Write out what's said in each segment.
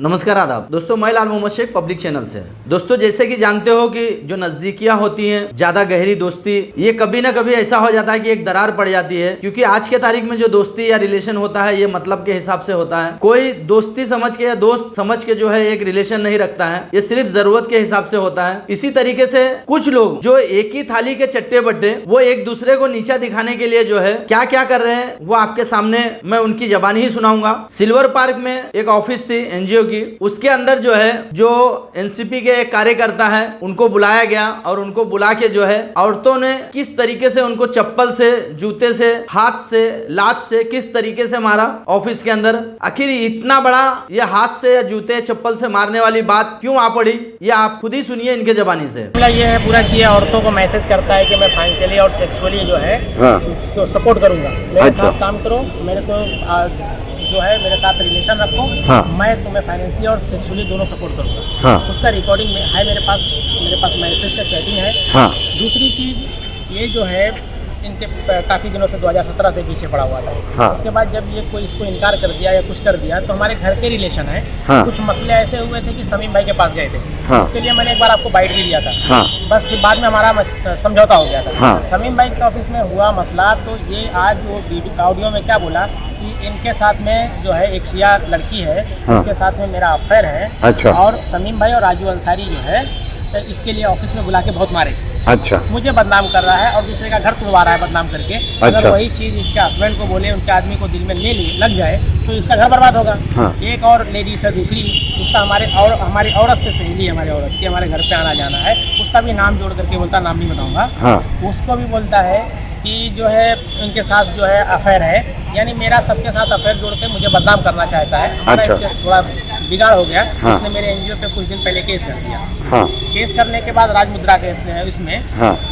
नमस्कार आदाब दोस्तों, मैं लाल मोहम्मद शेख पब्लिक चैनल से। दोस्तों जैसे कि जानते हो कि जो नजदीकियां होती हैं, ज्यादा गहरी दोस्ती, ये कभी ना कभी ऐसा हो जाता है कि एक दरार पड़ जाती है। क्योंकि आज के तारीख में जो दोस्ती या रिलेशन होता है ये मतलब के हिसाब से होता है। कोई दोस्ती समझ के या दोस्त समझ के जो है एक रिलेशन नहीं रखता है, ये सिर्फ जरूरत के हिसाब से होता है। इसी तरीके से कुछ लोग जो एक ही थाली के चट्टे बट्टे, वो एक दूसरे को नीचा दिखाने के लिए जो है क्या क्या कर रहे हैं वो आपके सामने मैं उनकी जबानी ही सुनाऊंगा। सिल्वर पार्क में एक ऑफिस थी एनजीओ की, उसके अंदर जो है जो एनसीपी के एक कार्यकर्ता है उनको बुलाया गया और उनको बुला के जो है औरतों ने किस तरीके से उनको चप्पल से, जूते से, हाथ से, लात से किस तरीके से मारा ऑफिस के अंदर। आखिर इतना बड़ा ये हाथ से या जूते चप्पल से मारने वाली बात क्यों आ पड़ी, ये आप खुद ही सुनिए इनके जबानी से। ये है पूरा किया, औरतों को मैसेज करता है कि मैं फाइनेंशियली और सेक्सुअली जो है तो सपोर्ट करूंगा, मेरे साथ काम करो, मेरे को जो है मेरे साथ रिलेशन रखो, मैं तुम्हें फाइनेंशियली और सेक्सुअली दोनों सपोर्ट करूंगा। उसका रिकॉर्डिंग है मेरे पास मैसेज का चैटिंग है। दूसरी चीज़ ये जो है इनके काफ़ी दिनों से 2017 से पीछे पड़ा हुआ था। उसके बाद जब ये कोई इसको इनकार कर दिया या कुछ कर दिया तो हमारे घर के रिलेशन है। कुछ मसले ऐसे हुए थे कि समीम भाई के पास गए थे, इसके लिए मैंने एक बार आपको बाइट भी दिया था। बस फिर बाद में हमारा समझौता हो गया था। समीम भाई के ऑफिस में हुआ मसला, तो ये आज वो वीडियो ऑडियो में क्या बोला कि इनके साथ में जो है एक शिया लड़की है, उसके साथ में मेरा अफेयर है। और समीम भाई और राजू अंसारी जो है इसके लिए ऑफिस में बुला के बहुत मारे। मुझे बदनाम कर रहा है और दूसरे का घर तोड़वा रहा है बदनाम करके। अगर वही चीज़ इसके हस्बैंड को बोले, उनके आदमी को दिल में लग जाए तो इसका घर बर्बाद होगा। एक और लेडीज है दूसरी, उसका हमारी औरत से सहेली है, हमारी औरत की हमारे घर पे आना जाना है, उसका भी नाम जोड़ करके बोलता, नाम नहीं बताऊंगा, उसको भी बोलता है कि जो है उनके साथ जो है अफेयर है। यानी मेरा सबके साथ अफेयर जोड़ के मुझे बदनाम करना चाहता है। हमारा इसके थोड़ा बिगाड़ हो गया। इसने मेरे एनजीओ पे कुछ दिन पहले केस कर दिया। केस करने के बाद राजमुद्रा के इसमें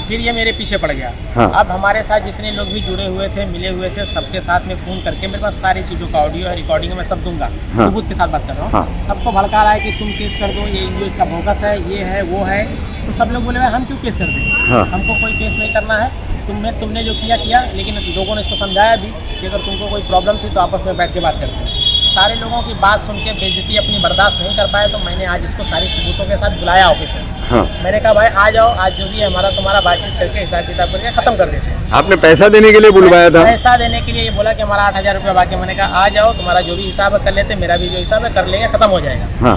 फिर ये मेरे पीछे पड़ गया। अब हमारे साथ जितने लोग भी जुड़े हुए थे, मिले हुए थे, सबके साथ में फ़ोन करके मेरे पास सारी चीज़ों का ऑडियो है, रिकॉर्डिंग मैं सब दूंगा, सबूत के साथ बात कर रहा हूँ। सबको भड़का रहा है कि तुम केस कर दो, ये एनजीओ इसका बोगस है, ये है वो है। तो सब लोग बोले भाई हम क्यों केस कर दें, हमको कोई केस नहीं करना है, तुमने जो किया। लेकिन लोगों ने इसको समझाया भी कि अगर तुमको कोई प्रॉब्लम थी तो आपस में बैठ के बात करते हैं। सारे लोगों की बात सुन के बेइज्जती अपनी बर्दाश्त नहीं कर पाए तो मैंने आज इसको सारी सबूतों के साथ बुलाया ऑफिस में। मैंने कहा भाई आ जाओ, आज जो भी है हमारा तुम्हारा बातचीत करके हिसाब किताब करके खत्म कर देते हैं। आपने पैसा देने के लिए बुलवाया था? पैसा देने के लिए ये बोला कि हमारा 8,000 रुपया बाकी। मैंने कहा आ जाओ, तुम्हारा जो भी हिसाब है कर लेते, मेरा भी जो हिसाब है कर लेंगे, खत्म हो जाएगा।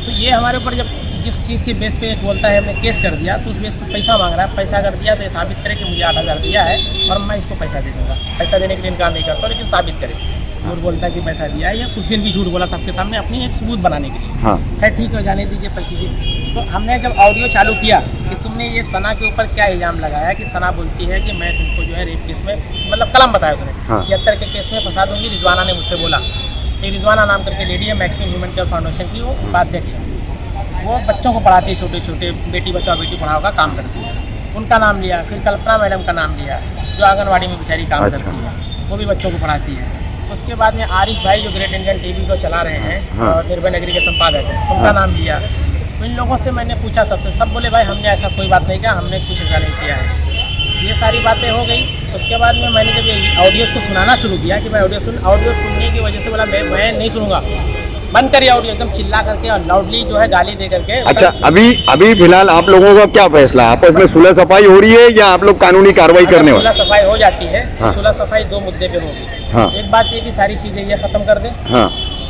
तो ये हमारे ऊपर जब जिस चीज़ के बेस पे एक बोलता है हमने केस कर दिया, तो उस बेस पे पैसा मांग रहा है। पैसा कर दिया तो ये साबित करे कि मुझे 8,000 दिया है और मैं इसको पैसा दे दूँगा। पैसा देने के लिए इनकार नहीं करता, लेकिन साबित करे। झूठ बोलता है कि पैसा दिया है, या कुछ दिन भी झूठ बोला सबके सामने अपनी एक सबूत बनाने के लिए। खैर ठीक है, जाने दीजिए, पैसे दीजिए। तो हमने जब ऑडियो चालू किया कि तुमने ये सना के ऊपर क्या इल्ज़ाम लगाया, कि सना बोलती है कि मैं तुमको जो है रेप केस में, मतलब कलम बताया उसने, 76 के केस में फंसा दूँगी। रिजवाना ने मुझसे बोला, ये रिजवाना नाम करके लेडी है, मैक्सिमम ह्यूमन केयर फाउंडेशन की वो उपाध्यक्ष है। वो बच्चों को पढ़ाती है, छोटे छोटे बेटी बचाओ बेटी पढ़ाओ का काम करती है। उनका नाम लिया, फिर कल्पना मैडम का नाम लिया जो आंगनवाड़ी में बेचारी काम करती है, वो भी बच्चों को पढ़ाती है। उसके बाद में आरिफ भाई जो ग्रेट इंडियन टीवी को चला रहे हैं और निर्भय नगरी के संपादक हैं, उनका नाम लिया। तो इन लोगों से मैंने पूछा सबसे, सब बोले भाई हमने ऐसा कोई बात नहीं किया, हमने कुछ ऐसा नहीं किया है। ये सारी बातें हो गई। उसके बाद में मैंने जब ये ऑडियोज़ को सुनाना शुरू किया कि मैं ऑडियो सुनने की वजह से बोला मैं नहीं सुनूंगा, बंद करिए ऑडियो, एकदम चिल्ला करके और लाउडली जो है गाली दे करके। अच्छा, अभी फिलहाल आप लोगों का क्या फैसला, आपस में सुलह सफाई हो रही है या आप लोग कानूनी कार्रवाई करने वाले? सुलह सफाई हो जाती है। सुलह सफाई 2 मुद्दे पे होगी। एक बात ये कि सारी चीजें ये खत्म कर दे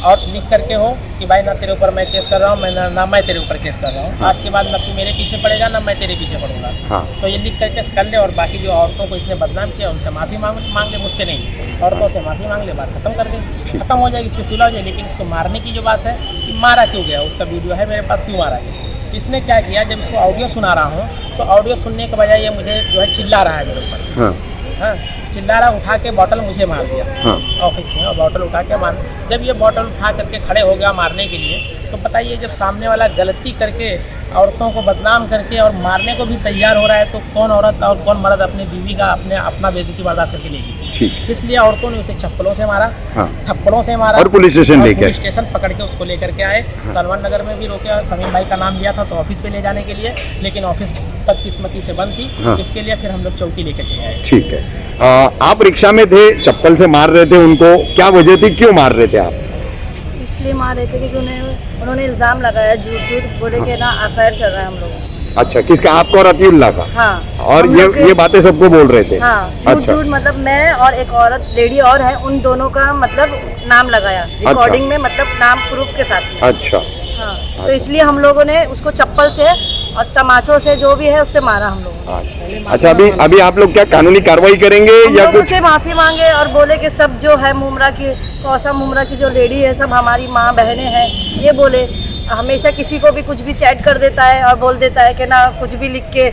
और लिख करके हो कि भाई ना तेरे ऊपर मैं केस कर रहा हूँ, ना मैं तेरे ऊपर केस कर रहा हूँ। आज के बाद ना तू मेरे पीछे पड़ेगा ना मैं तेरे पीछे पड़ूंगा। तो ये लिख करके कर ले। और बाकी जो औरतों को इसने बदनाम किया उनसे माफ़ी मांग ले, मुझसे नहीं, औरतों से माफ़ी मांग ले, बात खत्म कर दे, खत्म हो जाएगी, इसकी सुलह हो जाए। लेकिन इसको मारने की जो बात है कि मारा क्यों गया, उसका वीडियो है मेरे पास, क्यों मारा गया, इसने क्या किया। जब इसको ऑडियो सुना रहा हूँ तो ऑडियो सुनने के बजाय ये मुझे जो है चिल्ला रहा है मेरे ऊपर। चिल्ला रहा, उठा के बॉटल मुझे मार दिया ऑफिस में, और बॉटल उठा के मार। जब ये बॉटल उठा करके खड़े हो गया मारने के लिए, तो बताइए जब सामने वाला गलती करके औरतों को बदनाम करके और मारने को भी तैयार हो रहा है तो कौन औरत और कौन मर्द अपनी बीवी का अपना बेइज्जती बर्दाश्त करके लेगी। इसलिए औरतों ने उसे चप्पलों से मारा, थप्पड़ों से मारा, और पुलिस स्टेशन पकड़ के उसको लेकर के आए। तलवन नगर में भी रोके, समीम भाई का नाम लिया था तो ऑफिस पे ले जाने के लिए, लेकिन ऑफिस बदकिस्मती से बंद थी। इसके लिए फिर हम लोग चौकी लेकर चले आए। ठीक है, आप रिक्शा में थे, चप्पल से मार रहे थे उनको, क्या वजह थी, क्यों मार रहे थे आप? इसलिए मार रहे थे कि उन्हें उन्होंने इल्ज़ाम लगाया झूठ बोले कि ना अफेयर चल रहा है हम लोगों का। अच्छा, किसका? आपका और अतीउल्लाह का? हाँ। और ये बातें सबको बोल रहे थे? हाँ, झूठ मतलब मैं और एक औरत लेडी और है, उन दोनों का मतलब नाम लगाया रिकॉर्डिंग में, मतलब नाम प्रूफ के साथ में। अच्छा। हाँ, तो इसलिए हम लोगों ने उसको चप्पल से और तमाचों से जो भी है उससे मारा हम लोग। अच्छा, अभी आप लोग क्या कानूनी कार्रवाई करेंगे या कुछ? उनसे माफी मांगे और बोले कि सब जो है मुमरा की, कौसा मुमरा की जो लेडी है सब हमारी माँ बहनें हैं, ये बोले। हमेशा किसी को भी कुछ भी चैट कर देता है और बोल देता है कि ना कुछ भी लिख के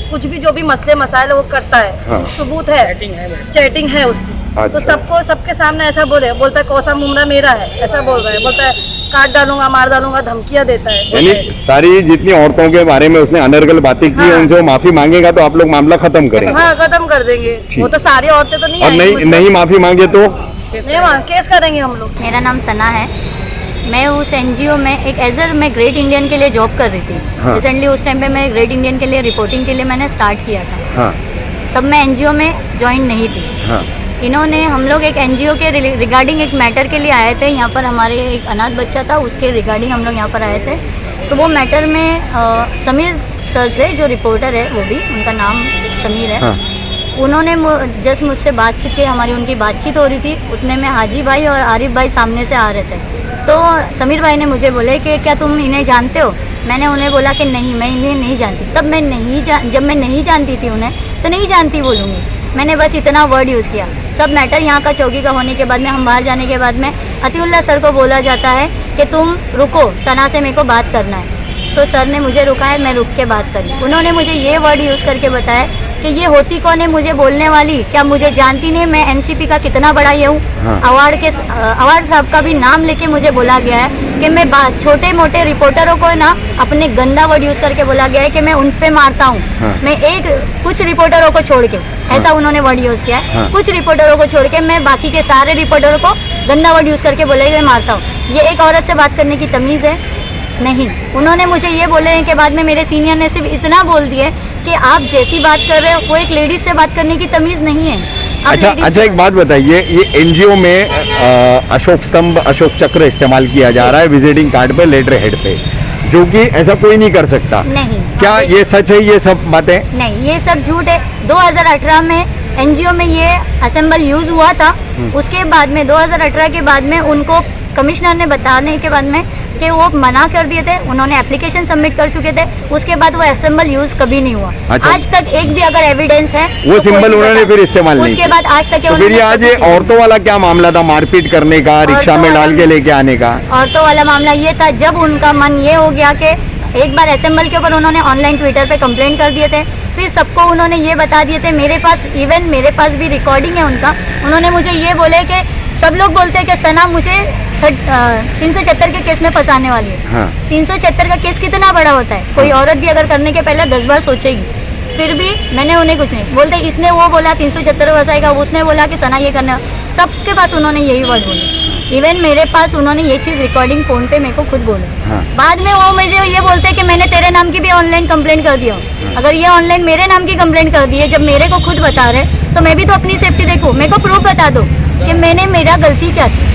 कुछ भी जो भी मसले मसाइल वो करता है। हाँ। सबूत है, चैटिंग है उसकी। अच्छा। तो सबको सबके सामने ऐसा बोलता है कौसा मुमरा मेरा है, ऐसा बोल रहा है, बोलता है काट डालूंगा, मार डालूंगा, धमकियां देता है। यानी सारी जितनी औरतों के बारे में उसने अनर्गल बातें की, हाँ। उनसे माफी मांगेगा तो आप लोग मामला खत्म करेंगे? हाँ, खत्म कर देंगे। वो तो सारी औरतें तो नहीं और आएंगी, नहीं माफी मांगे तो केस करेंगे हम लोग। मेरा नाम सना है। मैं उस एनजीओ में एक मैं ग्रेट इंडियन के लिए जॉब कर रही थी। हाँ। रिसेंटली उस टाइम पे मैं ग्रेट इंडियन के लिए रिपोर्टिंग के लिए मैंने स्टार्ट किया था। हाँ। तब मैं एनजीओ में ज्वाइन नहीं थी। हाँ। इन्होंने हम लोग एक एनजीओ के रिगार्डिंग एक मैटर के लिए आए थे। यहाँ पर हमारे एक अनाथ बच्चा था, उसके रिगार्डिंग हम लोग यहाँ पर आए थे। तो वो मैटर में समीर सर थे जो रिपोर्टर है, वो भी उनका नाम समीर है। हाँ। उन्होंने जस्ट मुझसे बातचीत की, हमारी उनकी बातचीत हो रही थी। उतने में हाजी भाई और आरिफ भाई सामने से आ रहे थे। तो समीर भाई ने मुझे बोले कि क्या तुम इन्हें जानते हो? मैंने उन्हें बोला कि नहीं, मैं इन्हें नहीं जानती। तब मैं जब मैं नहीं जानती थी उन्हें, तो नहीं जानती बोलूँगी, मैंने बस इतना वर्ड यूज़ किया। सब मैटर यहाँ का चौकी का होने के बाद में, हम बाहर जाने के बाद में अतीउल्लाह सर को बोला जाता है कि तुम रुको, सना से मेरे को बात करना है। तो सर ने मुझे रुका है, मैं रुक के बात करी। उन्होंने मुझे ये वर्ड यूज़ करके बताया कि ये होती कौन है मुझे बोलने वाली, क्या मुझे जानती नहीं? मैं एनसीपी का कितना बड़ा ये हूँ। हाँ। अवार्ड साहब का भी नाम लेके मुझे बोला गया है कि मैं छोटे मोटे रिपोर्टरों को ना अपने गंदा वर्ड यूज़ करके बोला गया है कि मैं उन पे मारता हूँ। हाँ। मैं कुछ रिपोर्टरों को छोड़ के, ऐसा उन्होंने वर्ड यूज़ किया है। हाँ। कुछ रिपोर्टरों को छोड़ के मैं बाकी के सारे रिपोर्टरों को गंदा वर्ड यूज़ करके बोले मैं मारता हूँ। ये एक औरत से बात करने की तमीज़ है? नहीं। उन्होंने मुझे ये बोले के बाद में मेरे सीनियर ने सिर्फ इतना बोल दिया कि आप जैसी बात कर रहे हो वो एक लेडीज से बात करने की तमीज़ नहीं है। अच्छा, एक बात बताइए, ये एनजीओ में अशोक स्तंभ, अशोक चक्र इस्तेमाल किया जा रहा है विजिटिंग कार्ड पे, लेटर हेड पे, जो कि ऐसा कोई नहीं कर सकता। नहीं। क्या ये सच है ये सब बातें? नहीं, ये सब झूठ है। 2018 में एनजीओ में ये असेंबल यूज हुआ था। उसके बाद में 2018 के बाद में उनको कमिश्नर ने बताने के बाद में कि वो मना कर दिए थे, उन्होंने एप्लीकेशन सबमिट कर चुके थे। उसके बाद वो असेंबल यूज कभी नहीं हुआ। अच्छा। आज तक एक भी अगर एविडेंस है वो तो सिंबल उन्होंने फिर इस्तेमाल नहीं उसके बाद आज तक तो फिर ये आज ये औरतों वाला क्या मामला था, मारपीट करने का, रिक्शा में डाल के लेके आने का? औरतों वाला मामला ये था जब उनका मन ये हो गया कि एक बार असेंबल के ऊपर उन्होंने ऑनलाइन ट्विटर पे कंप्लेंट कर दिए थे। फिर सबको उन्होंने ये बता दिए थे, मेरे पास भी रिकॉर्डिंग है उनका। उन्होंने मुझे ये बोले कि सब लोग बोलते हैं कि सना मुझे 376 के केस में फंसाने वाली है। हाँ। 376 का केस कितना बड़ा होता है? कोई औरत भी अगर करने के पहले 10 बार सोचेगी। फिर भी मैंने उन्हें कुछ नहीं बोलते, इसने वो बोला 376 फंसाएगा, उसने बोला कि सना ये करना। सबके पास उन्होंने यही वर्ड बोले। इवन मेरे पास उन्होंने ये चीज़ रिकॉर्डिंग फ़ोन पे मेरे को खुद बोले। हाँ। बाद में वो मुझे ये बोलते हैं कि मैंने तेरे नाम की भी ऑनलाइन कंप्लेंट कर दिया। अगर ये ऑनलाइन मेरे नाम की कंप्लेंट कर दी है, जब मेरे को खुद बता रहे, तो मैं भी तो अपनी सेफ्टी देखूँ। मेरे को प्रूफ बता दो कि मेरा गलती क्या थी।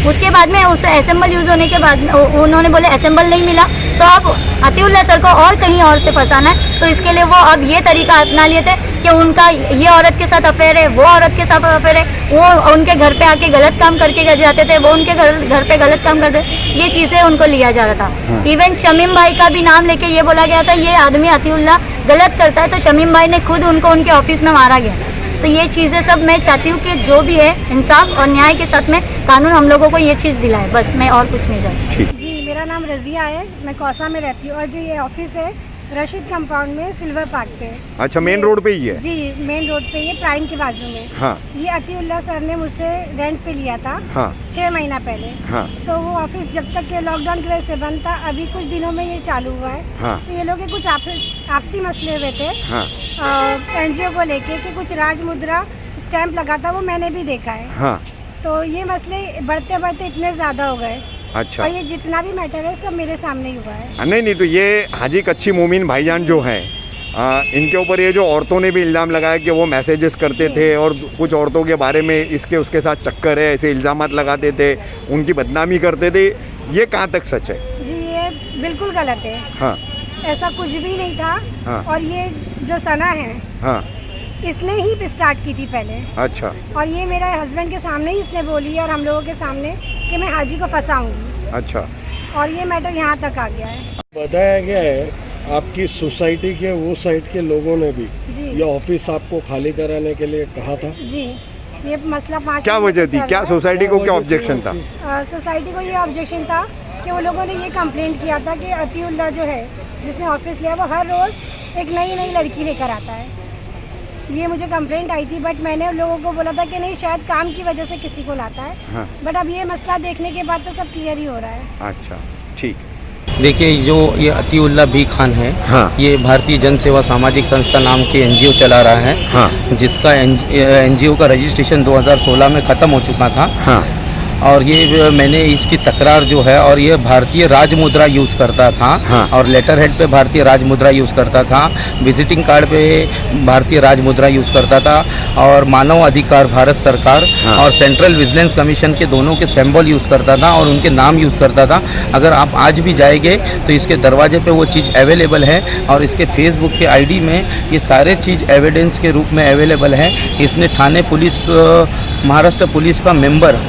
उसके बाद में उस असेंबल यूज़ होने के बाद उन्होंने बोले असेंबल नहीं मिला, तो अब अतीउल्लाह सर को और कहीं और से फंसाना है। तो इसके लिए वो अब ये तरीका अपना लिए थे कि उनका ये औरत के साथ अफेयर है, वो औरत के साथ अफेयर है, वो उनके घर पे आके गलत काम करके जाते थे, वो उनके घर पे गलत काम करते, ये चीज़ें उनको लिया जा रहा था। इवन शमीम भाई का भी नाम लेके ये बोला गया था ये आदमी अतीउल्लाह गलत करता है, तो शमीम भाई ने खुद उनको उनके ऑफिस में मारा गया। तो ये चीज़ें सब मैं चाहती हूँ कि जो भी है इंसाफ और न्याय के साथ में कानून हम लोगों को ये चीज़ दिलाए, बस मैं और कुछ नहीं चाहती। जी, मेरा नाम रज़िया है, मैं कौसा में रहती हूँ और जो ये ऑफिस है रशीद कंपाउंड में सिल्वर पार्क पे। अच्छा, मेन रोड पे ही है? जी, मेन रोड पे, ये प्राइम के बाजू में। हाँ। ये अतीउल्लाह सर ने मुझसे रेंट पे लिया था। हाँ। 6 महीना पहले। हाँ। तो वो ऑफिस जब तक के लॉकडाउन की वजह से बंद था, अभी कुछ दिनों में ये चालू हुआ है। हाँ। तो ये लोग के कुछ आपसी मसले हुए थे। हाँ। एनजीओ को लेके कि कुछ राज मुद्रा स्टैंप लगा था, वो मैंने भी देखा है। हाँ। तो ये मसले बढ़ते बढ़ते इतने ज़्यादा हो गए। अच्छा। और ये जितना भी मैटर है सब मेरे सामने ही हुआ है। नहीं, तो ये हाजी कच्ची मोमिन भाईजान जो हैं, इनके ऊपर ये जो औरतों ने भी इल्ज़ाम लगाया कि वो मैसेजेस करते थे और कुछ औरतों के बारे में इसके उसके साथ चक्कर है, ऐसे इल्ज़ामात लगाते थे, उनकी बदनामी करते थे। ये कहाँ तक सच है? जी ये बिल्कुल गलत है। हाँ ऐसा कुछ भी नहीं था। हाँ। और ये जो सना है हाँ इसने ही स्टार्ट की थी पहले। अच्छा और ये मेरे हस्बैंड के सामने ही इसने बोली और हम लोगों के सामने कि मैं हाजी को फंसाऊंगी। अच्छा और ये मैटर यहाँ तक आ गया है। बताया गया है आपकी सोसाइटी के वो साइड के लोगों ने भी जी ये ऑफिस आपको खाली कराने के लिए कहा था। जी ये मसला 5 क्या वजह थी? क्या सोसाइटी को क्या ऑब्जेक्शन था? सोसाइटी को ये ऑब्जेक्शन था कि वो लोगों ने ये कंप्लेंट किया था कि अतीउल्लाह जो है जिसने ऑफिस लिया वो हर रोज़ एक नई नई लड़की लेकर आता है। ये मुझे कंप्लेंट आई थी बट मैंने उन लोगों को बोला था कि नहीं शायद काम की वजह से किसी को लाता है। हाँ। बट अब ये मसला देखने के बाद तो सब क्लियर ही हो रहा है। अच्छा ठीक। देखिए जो ये अतीउल्लाह भी खान है, हाँ। ये भारतीय जन सेवा सामाजिक संस्था नाम की एनजीओ चला रहा है। हाँ। जिसका एनजीओ का रजिस्ट्रेशन 2016 में ख़त्म हो चुका था। हाँ। और ये मैंने इसकी तकरार जो है, और ये भारतीय राजमुद्रा यूज़ करता था। हाँ। और लेटर हेड पे भारतीय राजमुद्रा यूज़ करता था, विजिटिंग कार्ड पे भारतीय राजमुद्रा यूज़ करता था, और मानव अधिकार भारत सरकार हाँ। और सेंट्रल विजिलेंस कमीशन के दोनों के सिंबल यूज़ करता था और उनके नाम यूज़ करता था। अगर आप आज भी जाएंगे तो इसके दरवाजे पे वो चीज़ अवेलेबल है, और इसके फेसबुक के आईडी में ये सारे चीज़ एविडेंस के रूप में अवेलेबल है। इसने थाने पुलिस, महाराष्ट्र पुलिस का मेंबर,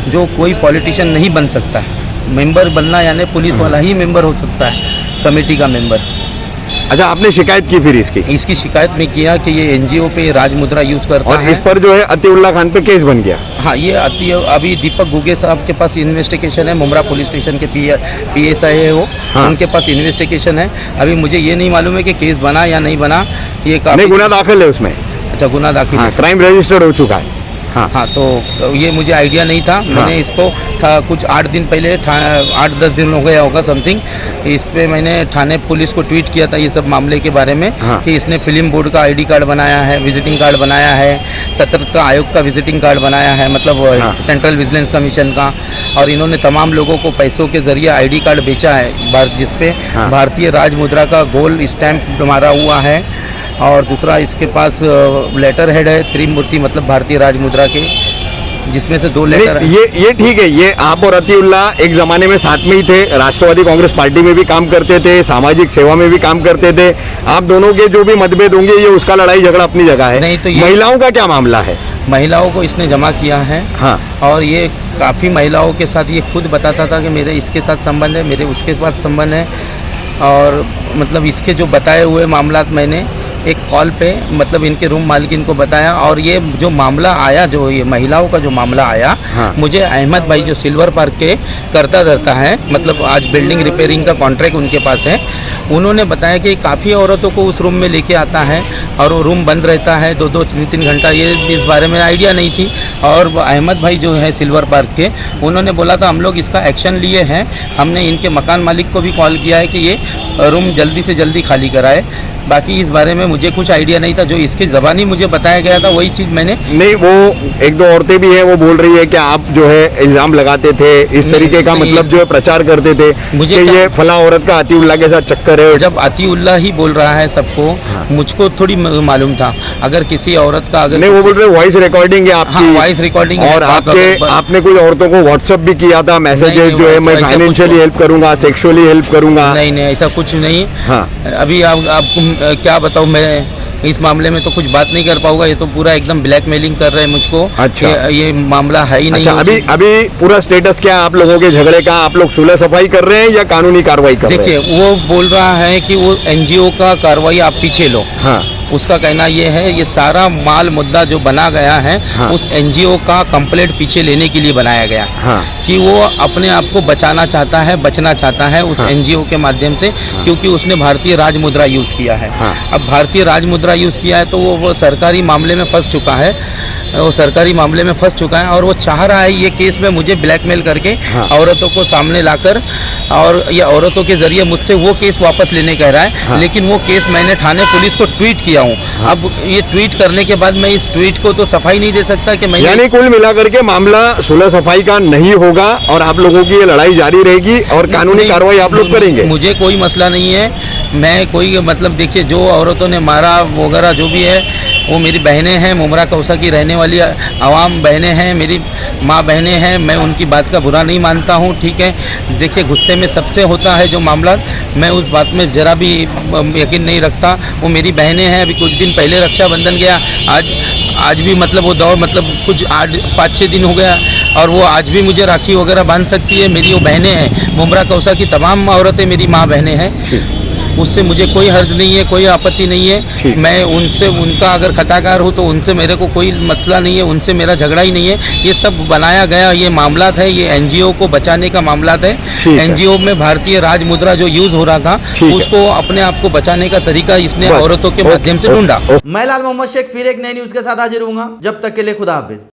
जो कोई पॉलिटिशियन नहीं बन सकता है, मेंबर बनना यानी पुलिस वाला ही मेंबर हो सकता है, कमेटी का मेंबर। अच्छा आपने शिकायत की फिर इसकी शिकायत में किया कि ये एनजीओ पे राजमुद्रा यूज़ करता और है। इस पर जो है अतीउल्लाह खान पे केस बन गया। हाँ, ये अभी दीपक गुगे साहब के पास इन्वेस्टिगेशन है, मुमरा पुलिस स्टेशन के PSI है वो। हाँ। उनके पास इन्वेस्टिगेशन है। अभी मुझे ये नहीं मालूम है कि केस बना या नहीं बना। ये नहीं, गुना दाखिल है उसमें। अच्छा, गुना दाखिल है। क्राइम रजिस्टर्ड हो चुका है। हाँ तो ये मुझे आइडिया नहीं था। मैंने इसको कुछ 8 दिन पहले, 8-10 दिन हो गया होगा समथिंग, इस पे मैंने थाने पुलिस को ट्वीट किया था ये सब मामले के बारे में। हाँ। कि इसने फिल्म बोर्ड का ID कार्ड बनाया है, विजिटिंग कार्ड बनाया है, सतर्कता आयोग का विजिटिंग कार्ड बनाया है, मतलब हाँ। सेंट्रल विजिलेंस कमीशन का। और इन्होंने तमाम लोगों को पैसों के जरिए ID कार्ड बेचा है, जिसपे हाँ। भारतीय राजमुद्रा का गोल्ड स्टैंप मारा हुआ है। और दूसरा इसके पास लेटर हेड है त्रिमूर्ति, मतलब भारतीय राजमुद्रा के, जिसमें से 2 लेटर। ये ठीक है। ये आप और अतीउल्लाह एक जमाने में साथ में ही थे, राष्ट्रवादी कांग्रेस पार्टी में भी काम करते थे, सामाजिक सेवा में भी काम करते थे। आप दोनों के जो भी मतभेद होंगे, ये उसका लड़ाई झगड़ा अपनी जगह है। नहीं तो ये महिलाओं का क्या मामला है? महिलाओं को इसने जमा किया है। हाँ। और ये काफ़ी महिलाओं के साथ ये खुद बताता था कि मेरे इसके साथ संबंध है, मेरे उसके साथ संबंध है। और मतलब इसके जो बताए हुए मामलात मैंने एक कॉल पे, मतलब इनके रूम मालिकिन को बताया। और ये जो मामला आया, जो ये महिलाओं का जो मामला आया, हाँ। मुझे अहमद भाई जो सिल्वर पार्क के करता रहता है, मतलब आज बिल्डिंग रिपेयरिंग का कॉन्ट्रैक्ट उनके पास है, उन्होंने बताया कि काफ़ी औरतों को उस रूम में लेके आता है और वो रूम बंद रहता है 2-2, 3-3 घंटा। ये इस बारे में आइडिया नहीं थी। और अहमद भाई जो है सिल्वर पार्क के, उन्होंने बोला था हम लोग इसका एक्शन लिए हैं, हमने इनके मकान मालिक को भी कॉल किया है कि ये रूम जल्दी से जल्दी खाली कराए। बाकी इस बारे में मुझे कुछ आइडिया नहीं था। जो इसकी ज़बानी मुझे बताया गया था वही चीज़ मैंने। नहीं, वो 1-2 औरतें भी हैं, वो बोल रही है कि आप जो है इल्ज़ाम लगाते थे, इस तरीके का, मतलब जो है प्रचार करते थे मुझे कि ये फला औरत का अतीउल्लाह के साथ चक्कर है। जब अतीउल्लाह ही बोल रहा है सबको, मुझको थोड़ी मालूम था। अगर किसी औरत का, अगर नहीं, वो बोल रहे वॉइस रिकॉर्डिंग है आपकी। हाँ, वॉइस रिकॉर्डिंग है। और आपने कुछ औरतों को व्हाट्सएप भी किया था, मैसेजेस जो है मैं फाइनेंशियली हेल्प करूंगा, सेक्सुअली हेल्प करूंगा। नहीं, ऐसा कुछ नहीं। हाँ। अभी आपको क्या बताऊँ, मैं इस मामले में तो कुछ बात नहीं कर पाऊंगा। ये तो पूरा एकदम ब्लैकमेलिंग कर रहे हैं मुझको। अच्छा। ये मामला है ही नहीं। अच्छा, अभी पूरा स्टेटस क्या है आप लोगों के झगड़े का? आप लोग सुलह सफाई कर रहे हैं या कानूनी कार्रवाई कर रहे हैं? देखिए, वो बोल रहा है कि वो एनजीओ का कार्रवाई आप पीछे लो। हाँ। उसका कहना ये है, ये सारा माल मुद्दा जो बना गया है, हाँ। उस एनजीओ का कंप्लेंट पीछे लेने के लिए बनाया गया। हाँ। कि वो अपने आप को बचाना चाहता है, बचना चाहता है उस एनजीओ के माध्यम से, क्योंकि उसने भारतीय राजमुद्रा यूज़ किया है। अब भारतीय राजमुद्रा यूज़ किया है तो वो सरकारी मामले में फंस चुका है। वो सरकारी मामले में फंस चुका है और वो चाह रहा है ये केस में मुझे ब्लैकमेल करके औरतों को सामने लाकर, और ये औरतों के जरिए मुझसे वो केस वापस लेने कह रहा है। लेकिन वो केस मैंने थाने पुलिस को ट्वीट किया हूँ। अब ये ट्वीट करने के बाद मैं इस ट्वीट को तो सफाई नहीं दे सकता कि मैं, यानी कुल मिलाकर के मामला सुलह सफाई का नहीं होगा और आप लोगों की ये लड़ाई जारी रहेगी और कानूनी कार्रवाई आप लोग करेंगे। मुझे कोई मसला नहीं है। मैं कोई, मतलब देखिए, जो औरतों ने मारा वगैरह जो भी है वो मेरी बहनें हैं, मुमरा कौसा की रहने वाली आवाम बहनें हैं, मेरी माँ बहनें हैं। मैं उनकी बात का बुरा नहीं मानता हूँ, ठीक है। देखिए गुस्से में सबसे होता है जो मामला, मैं उस बात में ज़रा भी यकीन नहीं रखता। वो मेरी बहनें हैं। अभी कुछ दिन पहले रक्षाबंधन गया, आज भी मतलब वो दौड़ मतलब कुछ 5-6 दिन हो गया और वो आज भी मुझे राखी वगैरह बांध सकती है। मेरी वो बहनें हैं, मुमरा कौसा की तमाम औरतें मेरी माँ बहनें हैं। उससे मुझे कोई हर्ज नहीं है, कोई आपत्ति नहीं है। मैं उनसे, उनका अगर खताकार हो तो उनसे मेरे को कोई मसला नहीं है, उनसे मेरा झगड़ा ही नहीं है। ये सब बनाया गया ये मामलात है, ये एनजीओ को बचाने का मामलात है। एनजीओ में भारतीय राज मुद्रा जो यूज हो रहा था उसको अपने आप को बचाने का तरीका इसने औरतों के माध्यम से ढूंढा। मैं लाल मोहम्मद शेख फिर एक नई न्यूज के साथ हाजिर हूँ। जब तक के लिए खुदा हाफिज।